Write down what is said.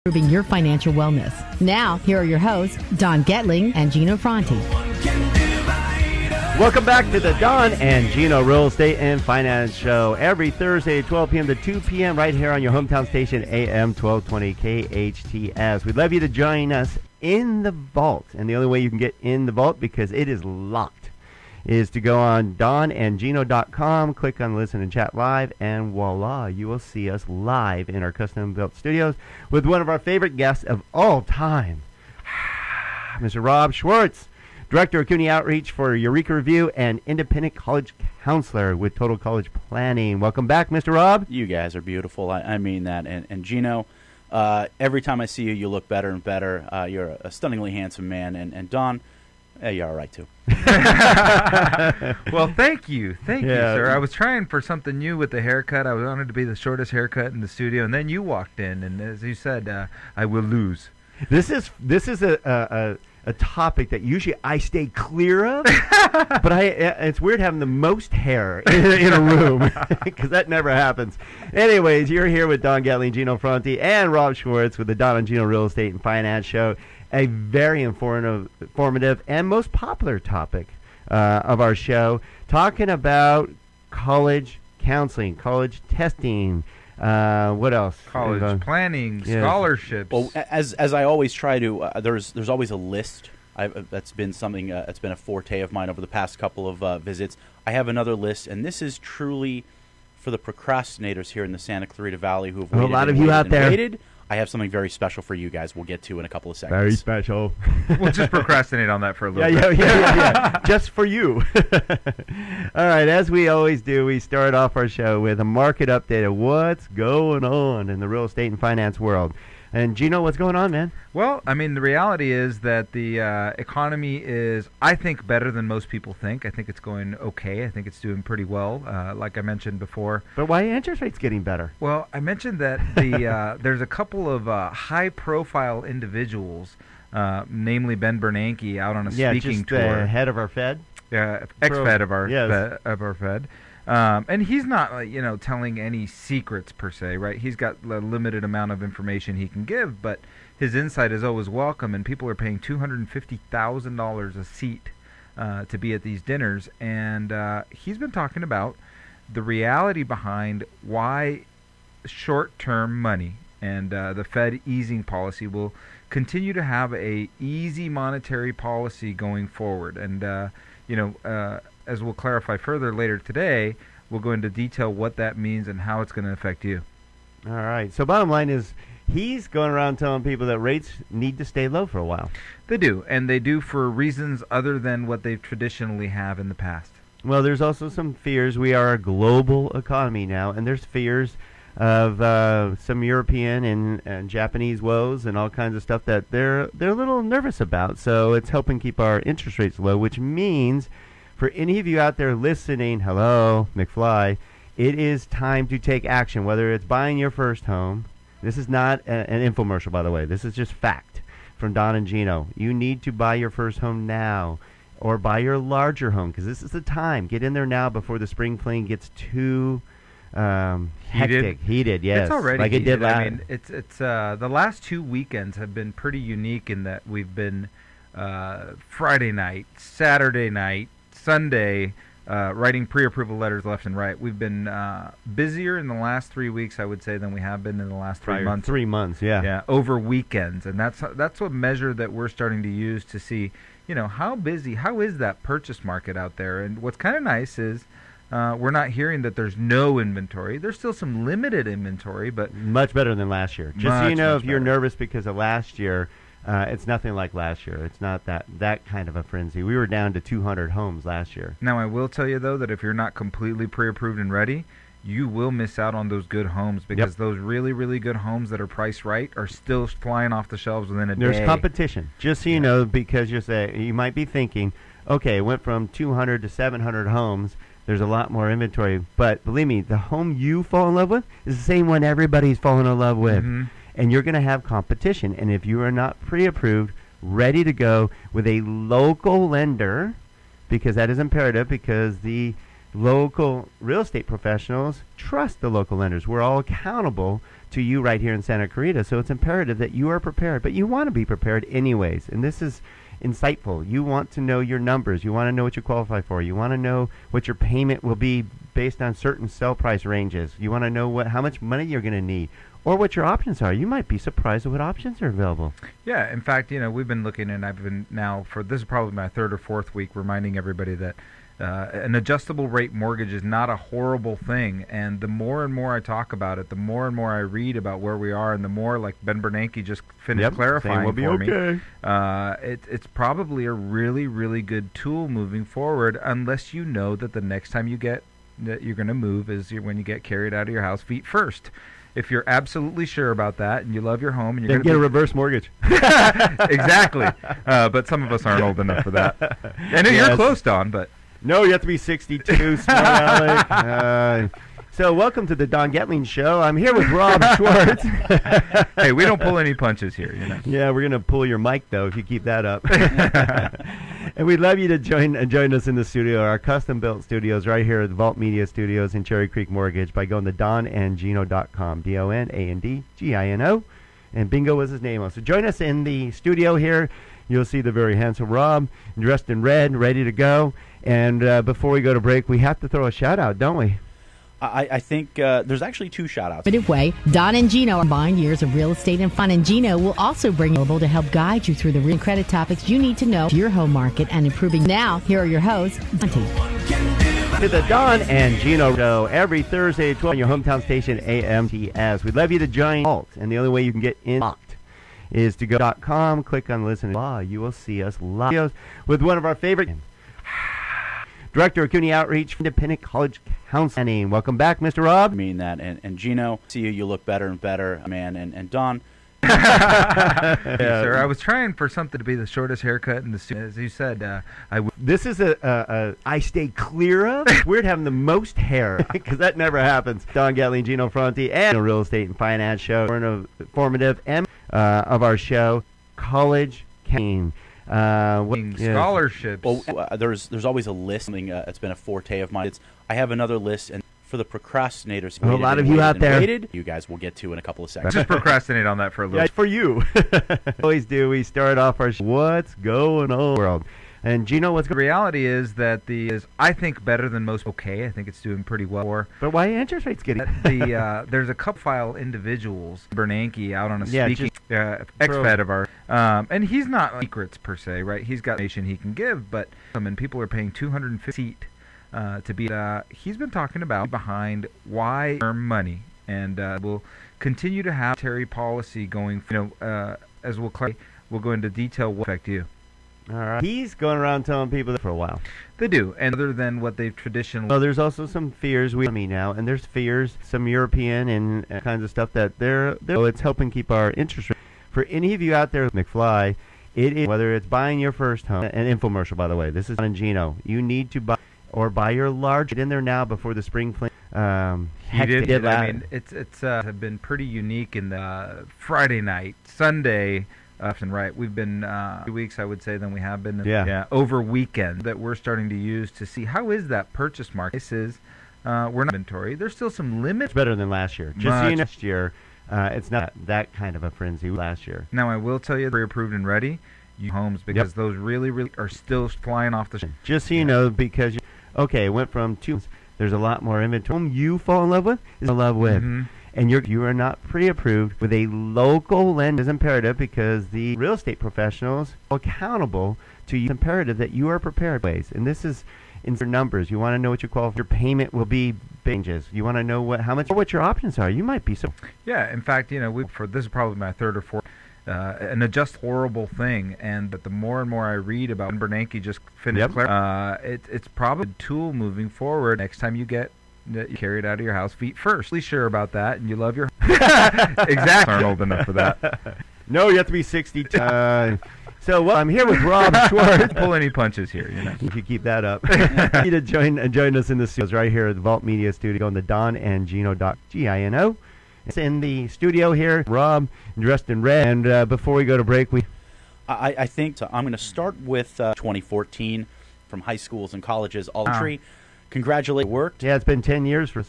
Improving your financial wellness. Now, here are your hosts, Don Getling and Gino Franti. Welcome back to the Don and Gino Real Estate and Finance Show. Every Thursday at 12 p.m. to 2 p.m. right here on your hometown station, AM 1220 KHTS. We'd love you to join us in the vault. And the only way you can get in the vault, because it is locked, is to go on donandgino.com, click on Listen and Chat Live, and voila, you will see us live in our custom-built studios with one of our favorite guests of all time, Mr. Rob Schwartz, Director of Community Outreach for Eureka Review and Independent College Counselor with Total College Planning. Welcome back, Mr. Rob. You guys are beautiful. I mean that. And Gino, every time I see you, you look better and better. You're a stunningly handsome man. And Don, you're all right, too. Well, thank you, sir. I was trying for something new with the haircut. I wanted to be the shortest haircut in the studio, and then you walked in, and as you said, I will lose. This is a topic that usually I stay clear of, but it's weird having the most hair in a room because that never happens. Anyways, you're here with Don Getling, Gino Franti, and Rob Schwartz with the Don and Gino Real Estate and Finance Show. A very informative and most popular topic of our show, talking about college counseling, college testing, what else? College planning, scholarships. Well, as I always try to, there's always a list. That's been something that's been a forte of mine over the past couple of visits. I have another list, and this is truly for the procrastinators here in the Santa Clarita Valley who have waited. A lot of you out there. Waited. I have something very special for you guys we'll get to in a couple of seconds. Very special. We'll just procrastinate on that for a little bit. Yeah. Just for you. All right, as we always do, we start off our show with a market update of what's going on in the real estate and finance world. And Gino, what's going on, man? Well, I mean, the reality is that the economy is, I think, better than most people think. I think it's going okay. I think it's doing pretty well, like I mentioned before. But why are interest rates getting better? Well, I mentioned that there's a couple of high-profile individuals, namely Ben Bernanke, out on a speaking tour. The head of our Fed? Ex-Fed of our Fed. And he's not, telling any secrets per se, right? He's got a limited amount of information he can give, but his insight is always welcome, and people are paying $250,000 a seat to be at these dinners. And he's been talking about the reality behind why short-term money and the Fed easing policy will continue to have a easy monetary policy going forward. And, as we'll clarify further later today, we'll go into detail what that means and how it's going to affect you. All right. So bottom line is he's going around telling people that rates need to stay low for a while. They do, and they do for reasons other than what they traditionally have in the past. Well, there's also some fears. We are a global economy now, and there's fears of some European and Japanese woes and all kinds of stuff that they're a little nervous about. So it's helping keep our interest rates low, which means for any of you out there listening, hello, McFly, it is time to take action, whether it's buying your first home. This is not an infomercial, by the way. This is just fact from Don and Gino. You need to buy your first home now or buy your larger home because this is the time. Get in there now before the spring fling gets too hectic. Heated, yes. It's already like heated. It did last. I mean, it's the last 2 weekends have been pretty unique in that we've been Friday night, Saturday night, Sunday, writing pre-approval letters left and right. We've been busier in the last 3 weeks, I would say, than we have been in the last 3 months. 3 months, yeah. Yeah, over weekends, and that's a measure that we're starting to use to see, how is that purchase market out there? And what's kind of nice is we're not hearing that there's no inventory. There's still some limited inventory, but much better than last year. Just so you know, if you're nervous because of last year. It's nothing like last year. It's not that kind of a frenzy. We were down to 200 homes last year. Now, I will tell you, though, that if you're not completely pre-approved and ready, you will miss out on those good homes because those really, really good homes that are priced right are still flying off the shelves within a day. There's competition. Just so you know, because you might be thinking, okay, it went from 200 to 700 homes. There's a lot more inventory. But believe me, the home you fall in love with is the same one everybody's falling in love with. Mm-hmm. And you're going to have competition. And if you are not pre-approved, ready to go with a local lender, because that is imperative, because the local real estate professionals trust the local lenders. We're all accountable to you right here in Santa Clarita, so it's imperative that you are prepared, but you want to be prepared anyways. And this is insightful. You want to know your numbers. You want to know what you qualify for. You want to know what your payment will be based on certain sell price ranges. You want to know how much money you're going to need, or what your options are. You might be surprised at what options are available. Yeah, in fact, we've been looking, and I've been now this is probably my third or fourth week reminding everybody that an adjustable rate mortgage is not a horrible thing. And the more and more I talk about it, the more and more I read about where we are, and the more, like Ben Bernanke just finished clarifying we'll be for okay. me, it's probably a really, really good tool moving forward, unless you know that the next time that you're going to move is when you get carried out of your house feet first. If you're absolutely sure about that and you love your home, and you're going to get a reverse mortgage. Exactly. But some of us aren't old enough for that. I know you're close, Don, but no, you have to be 62. Smart Alec. So welcome to the Don Getling Show. I'm here with Rob Schwartz. Hey, we don't pull any punches here, Yeah, we're going to pull your mic, though, if you keep that up. And we'd love you to join us in the studio, our custom-built studios right here at the Vault Media Studios in Cherry Creek Mortgage, by going to donandgino.com, DonAndGino. And bingo was his name. So join us in the studio here. You'll see the very handsome Rob, dressed in red, ready to go. And before we go to break, we have to throw a shout-out, don't we? I think there's actually two shout-outs. Way, Don and Gino are combined years of real estate and fun, and Gino will also bring you to help guide you through the real credit topics you need to know to your home market and improving. Now, here are your hosts, Monty. To the Don and Gino Show every Thursday at 12 on your hometown station, AMTS. We'd love you to join Vault, and the only way you can get in is to go.com, click on Listen. You will see us live with one of our favorite Director of Community Outreach for Independent College Counseling. Welcome back, Mr. Rob. I mean that. And Gino, see you look better and better, man. And Don. Sir, I was trying for something to be the shortest haircut in the studio. As you said, this is a I stay clear of. It's weird having the most hair, because that never happens. Don Getling, Gino Fronti, and a real estate and finance show. We're an informative of our show, College Counseling. Scholarships. Well, there's always a list. Something that's been a forte of mine. I have another list, and for the procrastinators, a lot of you out there, you guys will get to in a couple of seconds. Just procrastinate on that for a little. Yeah, for you. Always do. We start off our what's going on in the world. And Gino, what's the reality is that I think better than most. Okay, I think it's doing pretty well. But why interest rates getting? There's a couple file individuals, Bernanke, out on a speaking ex-fed of ours, and he's not secrets per se, right? He's got information he can give, but and people are paying $250 to be. He's been talking about behind why earn money, and we'll continue to have monetary policy going. As we'll go into detail what affect you. All right. He's going around telling people that for a while. They do, and other than what they've traditionally. Well, there's also some fears now, and there's fears, some European and kinds of stuff that it's helping keep our interest rate. For any of you out there, McFly, it is, whether it's buying your first home, an infomercial, by the way. This is Don and Gino. You need to buy your large. Get in there now before the spring fling. I mean, it's have been pretty unique in the Friday night, Sunday. Left and right. We've been 2 weeks, I would say, than we have been over weekend that we're starting to use to see how is that purchase market. This is we're not inventory. There's still some limits. It's better than last year. Just so you know, next year, it's not that kind of a frenzy last year. Now I will tell you, pre-approved and ready homes, because those really, really are still flying off the. Just so you know, because it went from 2. There's a lot more inventory. Home you fall in love with is in love with. Mm-hmm. And you are not pre-approved with a local lender is imperative, because the real estate professionals are accountable to you. It's imperative that you are prepared ways. And this is in your numbers. You want to know what your your payment will be changes. You want to know what your options are. You might be so. Yeah, in fact, this is probably my third or fourth. An horrible thing, and that the more and more I read about Bernanke just finished it's probably a tool moving forward. Next time you get carried out of your house feet first. Really sure about that, and you love your exactly. Aren't old enough for that. No, you have to be 62. So I'm here with Rob Schwartz. Pull any punches here, if you keep that up. You to join us in the studios right here at the Vault Media Studio on the donandgino.gino. It's in the studio here. Rob, dressed in red. And before we go to break, I think I'm going to start with 2014 from high schools and colleges all country. congratulate. Worked. Yeah, it's been 10 years for